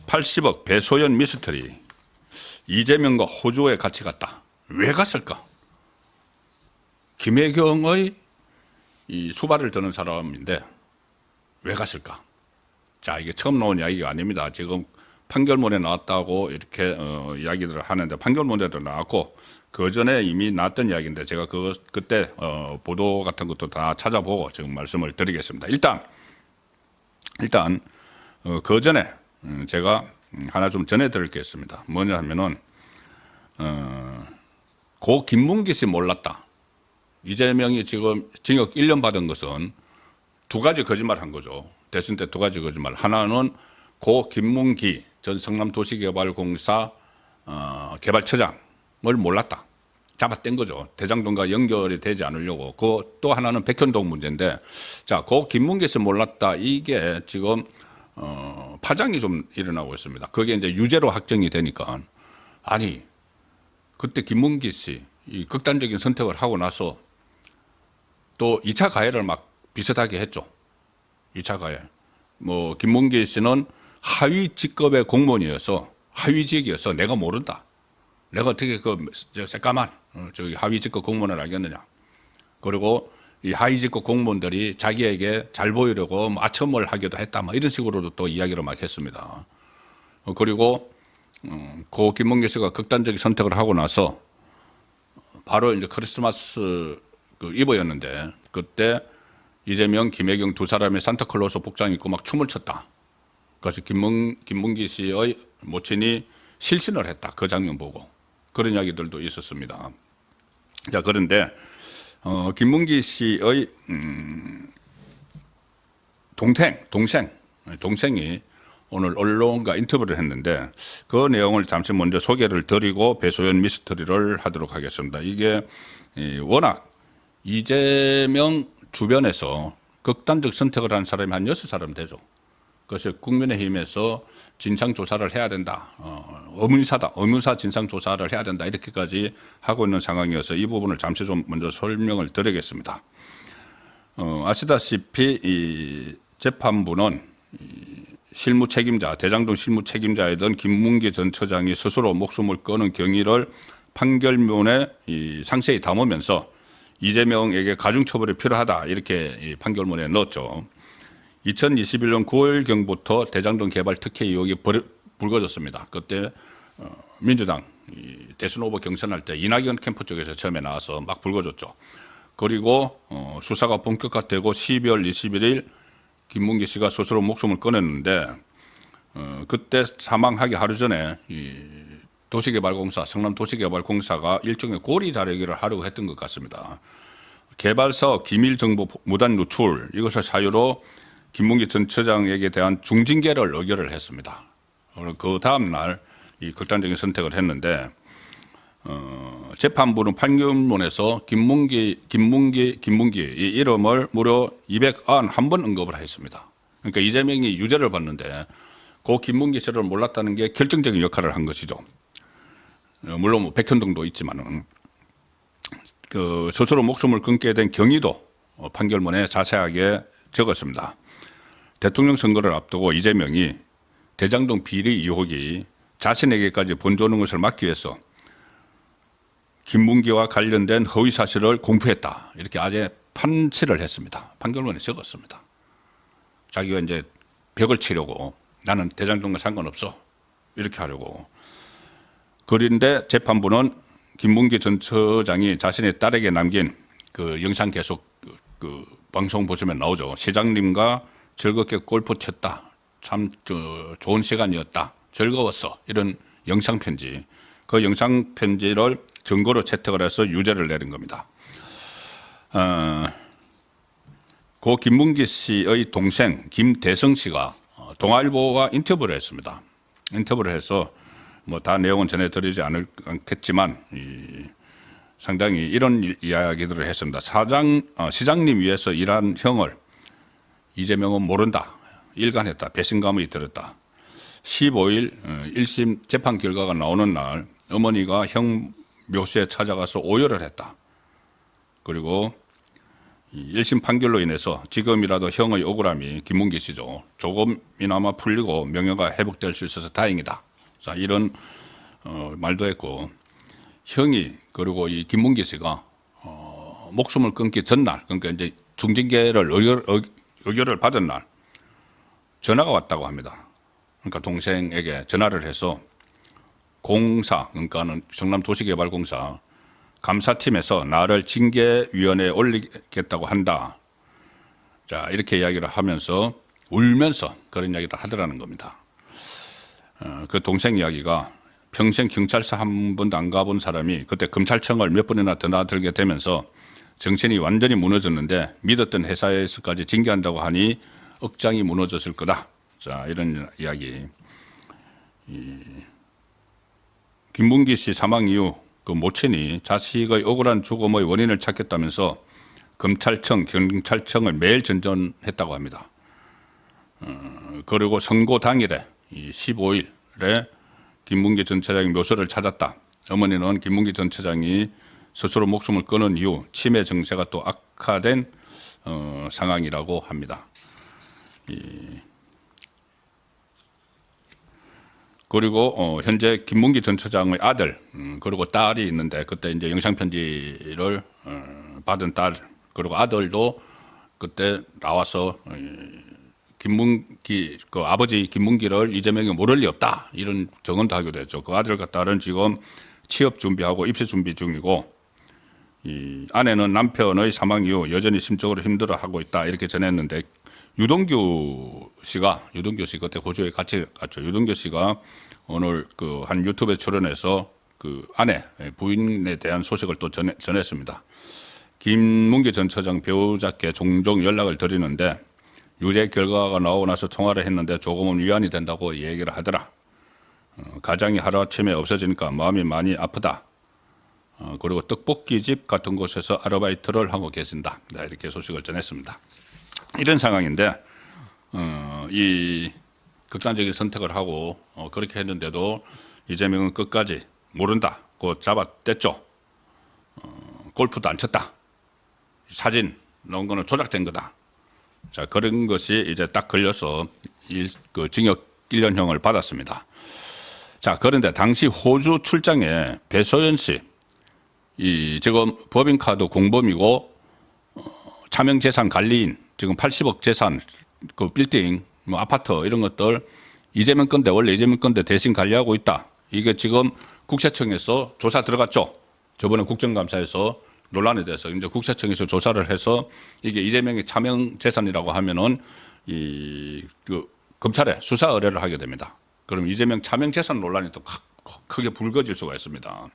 80억 배소연 미스터리. 이재명과 호주에 같이 갔다. 왜 갔을까? 김혜경의 이 수발을 드는 사람인데 왜 갔을까? 자, 이게 처음 나온 이야기가 아닙니다. 지금 판결문에 나왔다고 이렇게 이야기들을 하는데, 판결문에도 나왔고 그 전에 이미 나왔던 이야기인데 제가 그때 보도 같은 것도 다 찾아보고 지금 말씀을 드리겠습니다. 일단 그 전에 제가 하나 좀 전해드릴 게 있습니다. 뭐냐 하면은 고 김문기 씨 몰랐다. 이재명이 지금 징역 1년 받은 것은 두 가지 거짓말 한 거죠. 대선 때 두 가지 거짓말. 하나는 고 김문기 전 성남도시개발공사 개발처장을 몰랐다. 잡아뗀 거죠. 대장동과 연결이 되지 않으려고. 또 하나는 백현동 문제인데, 자, 고 김문기 씨 몰랐다. 이게 지금 파장이 좀 일어나고 있습니다. 그게 이제 유죄로 확정이 되니까, 아니 그때 김문기 씨 이 극단적인 선택을 하고 나서 또 2차 가해를 막 비슷하게 했죠. 2차 가해. 뭐 김문기 씨는 하위 직급의 공무원이어서, 하위직이어서 내가 모른다. 내가 어떻게 저 새까만 저기 하위 직급 공무원을 알겠느냐. 그리고 이 하위 직급 공무원들이 자기에게 잘 보이려고 아첨을 하기도 했다. 뭐 이런 식으로도 또 이야기를 막 했습니다. 그리고 고 김문기 씨가 극단적인 선택을 하고 나서 바로 이제 크리스마스 이브였는데, 그때 이재명, 김혜경 두 사람이 산타클로스 복장 입고 막 춤을 췄다. 그래서 김문기 씨의 모친이 실신을 했다. 그 장면 보고. 그런 이야기들도 있었습니다. 자, 그런데 김문기 씨의 동생이 오늘 언론과 인터뷰를 했는데, 그 내용을 잠시 먼저 소개를 드리고 배소연 미스터리를 하도록 하겠습니다. 이게 워낙 이재명 주변에서 극단적 선택을 한 사람이 한 6사람 되죠. 그래서 국민의힘에서 진상조사를 해야 된다. 의문사 진상조사를 해야 된다. 이렇게까지 하고 있는 상황이어서 이 부분을 잠시 좀 먼저 설명을 드리겠습니다. 아시다시피 이 재판부는 실무 책임자, 대장동 실무 책임자이던 김문기 전 처장이 스스로 목숨을 끊은 경위를 판결문에 상세히 담으면서 이재명에게 가중처벌이 필요하다. 이렇게 판결문에 넣었죠. 2021년 9월경부터 대장동 개발 특혜 의혹이 불거졌습니다. 그때 민주당 대선 후보 경선할 때 이낙연 캠프 쪽에서 처음에 나와서 막 불거졌죠. 그리고 수사가 본격화되고 12월 21일 김문기 씨가 스스로 목숨을 끊었는데, 그때 사망하기 하루 전에 이 도시개발공사, 성남도시개발공사가 일종의 고리 자르기를 하려고 했던 것 같습니다. 개발사업 기밀정보 무단 누출, 이것을 사유로 김문기 전 처장에게 대한 중징계를 의결을 했습니다. 그 다음 날 이 극단적인 선택을 했는데, 재판부는 판결문에서 김문기 이 이름을 무려 291번 언급을 했습니다. 그러니까 이재명이 유죄를 받는데 그 김문기 씨를 몰랐다는 게 결정적인 역할을 한 것이죠. 물론 뭐 백현동도 있지만은 그 스스로 목숨을 끊게 된 경위도 판결문에 자세하게 적었습니다. 대통령 선거를 앞두고 이재명이 대장동 비리 의혹이 자신에게까지 번져오는 것을 막기 위해서 김문기와 관련된 허위 사실을 공표했다. 이렇게 아재 판치를 했습니다. 판결문에 적었습니다. 자기가 이제 벽을 치려고, 나는 대장동과 상관없어. 이렇게 하려고. 그런데 재판부는 김문기 전 처장이 자신의 딸에게 남긴 그 영상 계속 그 방송 보시면 나오죠. 시장님과 즐겁게 골프 쳤다. 참 좋은 시간이었다. 즐거웠어. 이런 영상 편지. 그 영상 편지를 증거로 채택을 해서 유죄를 내린 겁니다. 고 김문기 씨의 동생 김대성 씨가 동아일보와 인터뷰를 했습니다. 인터뷰를 해서 뭐 다 내용은 전해드리지 않겠지만 상당히 이런 이야기들을 했습니다. 시장님 위해서 일한 형을 이재명은 모른다. 일관했다. 배신감이 들었다. 15일 1심 재판 결과가 나오는 날 어머니가 형 묘소에 찾아가서 오열을 했다. 그리고 이 1심 판결로 인해서 지금이라도 형의 억울함이 김문기 씨죠. 조금이나마 풀리고 명예가 회복될 수 있어서 다행이다. 자, 이런 말도 했고, 형이 그리고 이 김문기 씨가 목숨을 끊기 전날, 그러니까 이제 중징계를 의결을 받은 날 전화가 왔다고 합니다. 그러니까 동생에게 전화를 해서 공사, 그러니까는 성남도시개발공사 감사팀에서 나를 징계위원회에 올리겠다고 한다. 자, 이렇게 이야기를 하면서 울면서 그런 이야기를 하더라는 겁니다. 그 동생 이야기가 평생 경찰서 한 번도 안 가본 사람이 그때 검찰청을 몇 번이나 드나들게 되면서 정신이 완전히 무너졌는데 믿었던 회사에서까지 징계한다고 하니 억장이 무너졌을 거다. 자, 이런 이야기. 김문기 씨 사망 이후 그 모친이 자식의 억울한 죽음의 원인을 찾겠다면서 검찰청, 경찰청을 매일 전전했다고 합니다. 그리고 선고 당일에 이 15일에 김문기 전 차장이 묘소를 찾았다. 어머니는 김문기 전 차장이 스스로 목숨을 끊은 이후 치매 증세가 또 악화된 상황이라고 합니다. 그리고 현재 김문기 전 차장의 아들 그리고 딸이 있는데 그때 이제 영상 편지를 받은 딸 그리고 아들도 그때 나와서 김문기 그 아버지 김문기를 이재명이 모를 리 없다 이런 증언도 하기도 했죠. 그 아들과 딸은 지금 취업 준비하고 입시 준비 중이고 이 아내는 남편의 사망 이후 여전히 심적으로 힘들어하고 있다 이렇게 전했는데 유동규 씨 그때 고조에 같이 갔죠. 유동규 씨가 오늘 그 한 유튜브에 출연해서 그 아내 부인에 대한 소식을 또 전했습니다. 김문기 전 처장 배우자께 종종 연락을 드리는데 유죄 결과가 나오고 나서 통화를 했는데 조금은 위안이 된다고 얘기를 하더라. 가장이 하루아침에 없어지니까 마음이 많이 아프다. 그리고 떡볶이집 같은 곳에서 아르바이트를 하고 계신다. 네, 이렇게 소식을 전했습니다. 이런 상황인데 이 극단적인 선택을 하고 그렇게 했는데도 이재명은 끝까지 모른다고 잡아댔죠. 골프도 안 쳤다. 사진 나온 거는 조작된 거다. 자, 그런 것이 이제 딱 걸려서 그 징역 1년형을 받았습니다. 자, 그런데 당시 호주 출장에 배소연 씨, 이 지금 법인카드 공범이고 차명재산 관리인, 지금 80억 재산, 그 빌딩, 뭐 아파트 이런 것들 이재명 건데 원래 이재명 건데 대신 관리하고 있다. 이게 지금 국세청에서 조사 들어갔죠. 저번에 국정감사에서 논란에 대해서 이제 국세청에서 조사를 해서 이게 이재명의 차명 재산이라고 하면은 그 검찰에 수사 의뢰를 하게 됩니다. 그럼 이재명 차명 재산 논란이 또 크게 불거질 수가 있습니다.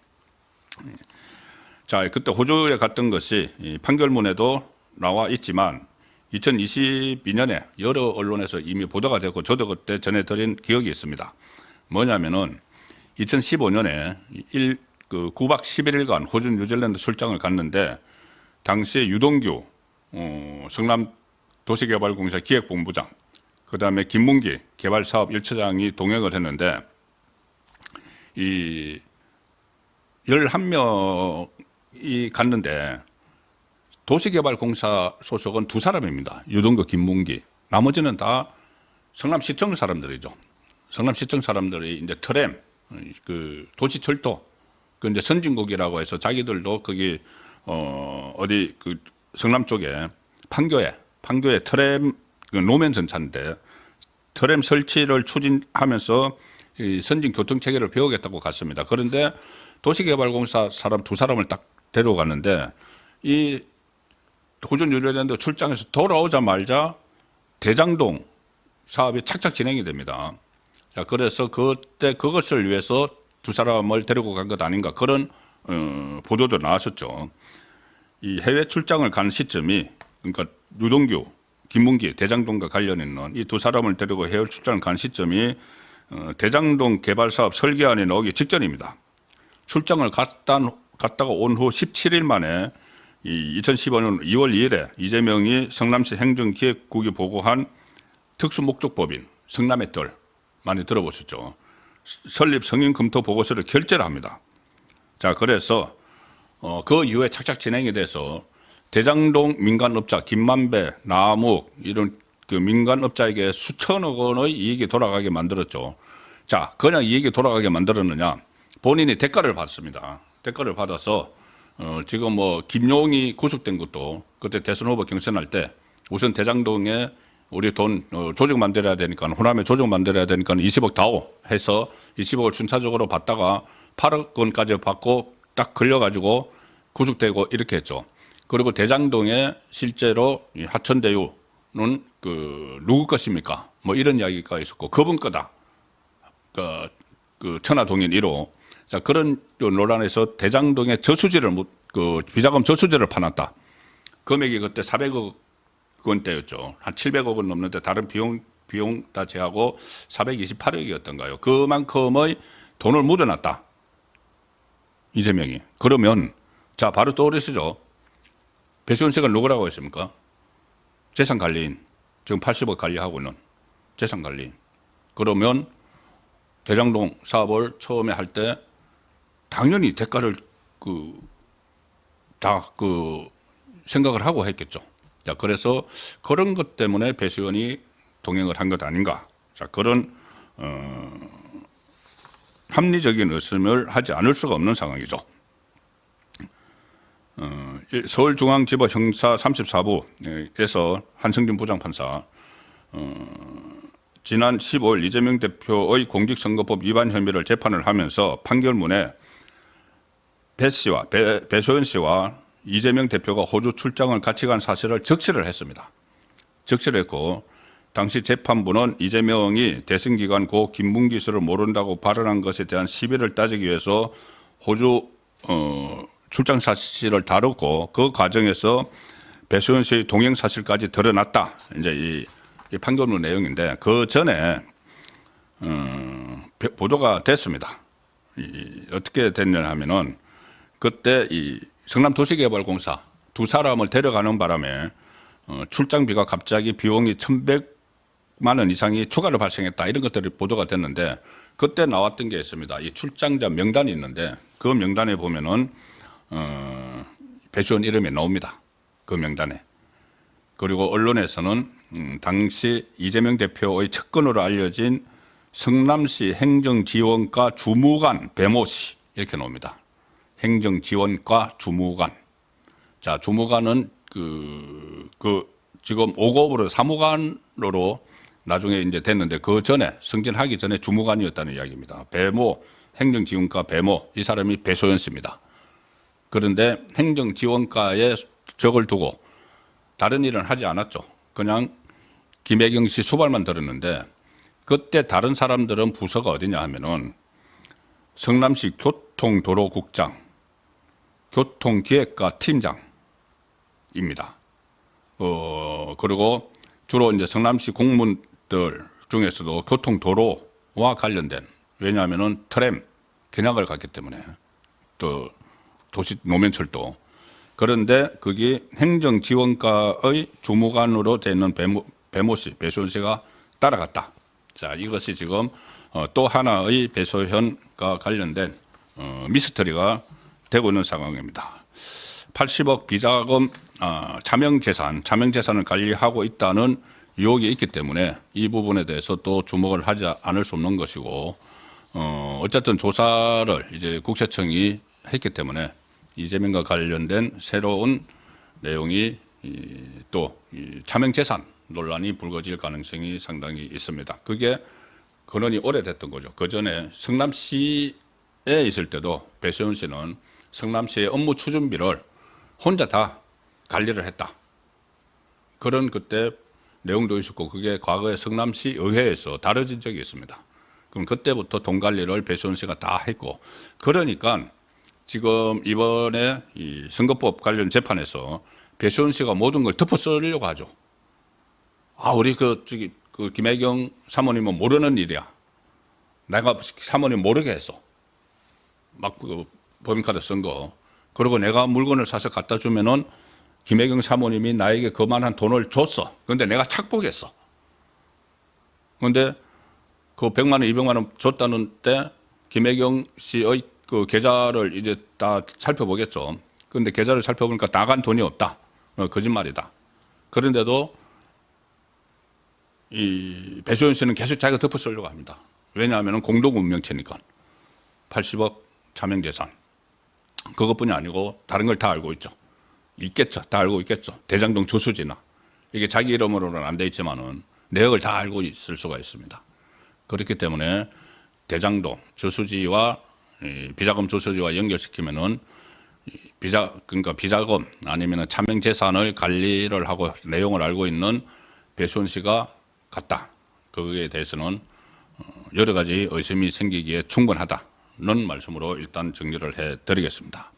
자, 그때 호주에 갔던 것이 판결문에도 나와 있지만 2022년에 여러 언론에서 이미 보도가 되고 저도 그때 전해드린 기억이 있습니다. 뭐냐면은 2015년에 9박 11일간 호주 뉴질랜드 출장을 갔는데 당시에 유동규 성남도시개발공사 기획본부장 그다음에 김문기 개발사업 1차장이 동행을 했는데 이 11명이 갔는데 도시개발공사 소속은 2사람입니다. 유동규, 김문기. 나머지는 다 성남시청 사람들이죠. 성남시청 사람들이 이제 트램, 그 도시철도, 그 이제 선진국이라고 해서 자기들도 거기 어디 그 성남 쪽에 판교에 트램 그 노면 전차인데 트램 설치를 추진하면서 이 선진 교통 체계를 배우겠다고 갔습니다. 그런데 도시개발공사 사람 2사람을 딱 데려갔는데 이 호주 뉴질랜드 출장에서 돌아오자마자 대장동 사업이 착착 진행이 됩니다. 자, 그래서 그때 그것을 위해서 2사람을 데리고 간 것 아닌가 그런 보도도 나왔었죠. 이 해외 출장을 간 시점이 그러니까 유동규, 김문기, 대장동과 관련 있는 이 2사람을 데리고 해외 출장을 간 시점이 대장동 개발 사업 설계안이 나오기 직전입니다. 출장을 갔다가 온 후 17일 만에 2015년 2월 2일에 이재명이 성남시 행정기획국이 보고한 특수목적법인 성남의 뜰 많이 들어보셨죠. 설립 성인 검토 보고서를 결재를 합니다. 자, 그래서 그 이후에 착착 진행이 돼서 대장동 민간업자 김만배, 남욱 이런 그 민간업자에게 수천억 원의 이익이 돌아가게 만들었죠. 자, 그냥 이익이 돌아가게 만들었느냐? 본인이 대가를 받습니다. 대가를 받아서 지금 뭐 김용이 구속된 것도 그때 대선 후보 경선할 때 우선 대장동에 우리 돈 조직 만들어야 되니까 호남에 조직 만들어야 되니까 20억 다오 해서 20억을 순차적으로 받다가 8억 원까지 받고 딱 걸려가지고 구속되고 이렇게 했죠. 그리고 대장동에 실제로 이 하천대유는 그 누구 것입니까? 뭐 이런 이야기가 있었고 그분 거다. 그 천하동인 1호. 자, 그런 논란에서 대장동에 저수지를 그 비자금 저수지를 파놨다. 금액이 그때 400억 원대였죠. 한 700억 원 넘는데 다른 비용 다 제하고 428억이었던가요. 그만큼의 돈을 묻어놨다. 이재명이. 그러면 자, 바로 떠오르시죠. 배수원 씨가 누구라고 했습니까? 재산관리인. 지금 80억 관리하고 있는 재산관리인. 그러면 대장동 사업을 처음에 할 때 당연히 대가를 다 생각을 하고 했겠죠. 자, 그래서 그런 것 때문에 배수원이 동행을 한 것 아닌가. 자, 그런 합리적인 의심을 하지 않을 수가 없는 상황이죠. 서울중앙지법 형사 34부에서 한승준 부장판사 지난 15일 이재명 대표의 공직선거법 위반 혐의를 재판을 하면서 판결문에 배소연 씨와 이재명 대표가 호주 출장을 같이 간 사실을 적시를 했습니다. 적시를 했고 당시 재판부는 이재명이 대선 기간 고 김문기 씨를 모른다고 발언한 것에 대한 시비를 따지기 위해서 호주 출장 사실을 다뤘고 그 과정에서 배소연 씨의 동행 사실까지 드러났다. 이제 이 판결문 내용인데 그 전에 보도가 됐습니다. 어떻게 됐냐 하면은 그때 이 성남도시개발공사 두 사람을 데려가는 바람에 출장비가 갑자기 비용이 1,100만 원 이상이 추가로 발생했다 이런 것들이 보도가 됐는데 그때 나왔던 게 있습니다. 이 출장자 명단이 있는데 그 명단에 보면은 배수원 이름이 나옵니다. 그 명단에. 그리고 언론에서는 당시 이재명 대표의 측근으로 알려진 성남시 행정지원과 주무관 배모 씨 이렇게 나옵니다. 행정지원과 주무관. 자, 주무관은 지금 5급으로 사무관으로 나중에 이제 됐는데 그 전에 승진하기 전에 주무관이었다는 이야기입니다. 배모 행정지원과 배모 이 사람이 배소연 씨입니다. 그런데 행정지원과에 적을 두고 다른 일은 하지 않았죠. 그냥 김혜경 씨 수발만 들었는데 그때 다른 사람들은 부서가 어디냐 하면은 성남시 교통도로국장, 교통기획과 팀장입니다. 그리고 주로 이제 성남시 공무원들 중에서도 교통도로와 관련된 왜냐하면은 트램 견학을 갔기 때문에 또 도시 노면철도 그런데 거기 행정지원과의 주무관으로 되어 있는 배모 씨, 배소연 씨가 따라갔다. 자, 이것이 지금 또 하나의 배소연과 관련된 미스터리가 되고 있는 상황입니다. 80억 비자금 자명재산을 관리하고 있다는 유혹이 있기 때문에 이 부분에 대해서 또 주목을 하지 않을 수 없는 것이고 어쨌든 조사를 이제 국세청이 했기 때문에 이재명과 관련된 새로운 내용이 또 자명재산 논란이 불거질 가능성이 상당히 있습니다. 그게 근원이 오래됐던 거죠. 그 전에 성남시에 있을 때도 배소연 씨는 성남시의 업무 추진비를 혼자 다 관리를 했다. 그런 그때 내용도 있었고 그게 과거에 성남시 의회에서 다뤄진 적이 있습니다. 그럼 그때부터 돈 관리를 배소연 씨가 다 했고 그러니까 지금 이번에 이 선거법 관련 재판에서 배소연 씨가 모든 걸 덮어 쓰려고 하죠. 우리 그 김혜경 사모님은 모르는 일이야. 내가 사모님 모르게 했어. 막 그 법인카드 쓴 거. 그리고 내가 물건을 사서 갖다 주면은 김혜경 사모님이 나에게 그만한 돈을 줬어. 그런데 내가 착복했어. 그런데 그 100만 원, 200만 원 줬다는 때 김혜경 씨의 그 계좌를 이제 다 살펴보겠죠. 그런데 계좌를 살펴보니까 나간 돈이 없다. 거짓말이다. 그런데도 이 배수원 씨는 계속 자기가 덮어 쓰려고 합니다. 왜냐하면 공동 운명체니까. 80억 차명재산. 그것뿐이 아니고 다른 걸 다 알고 있죠. 있겠죠. 다 알고 있겠죠. 대장동 주수지나. 이게 자기 이름으로는 안 돼 있지만은 내역을 다 알고 있을 수가 있습니다. 그렇기 때문에 대장동 주수지와 비자금 주수지와 연결시키면은 그러니까 비자금 아니면 차명재산을 관리를 하고 내용을 알고 있는 배수원 씨가 같다. 거기에 대해서는 여러 가지 의심이 생기기에 충분하다는 말씀으로 일단 정리를 해드리겠습니다.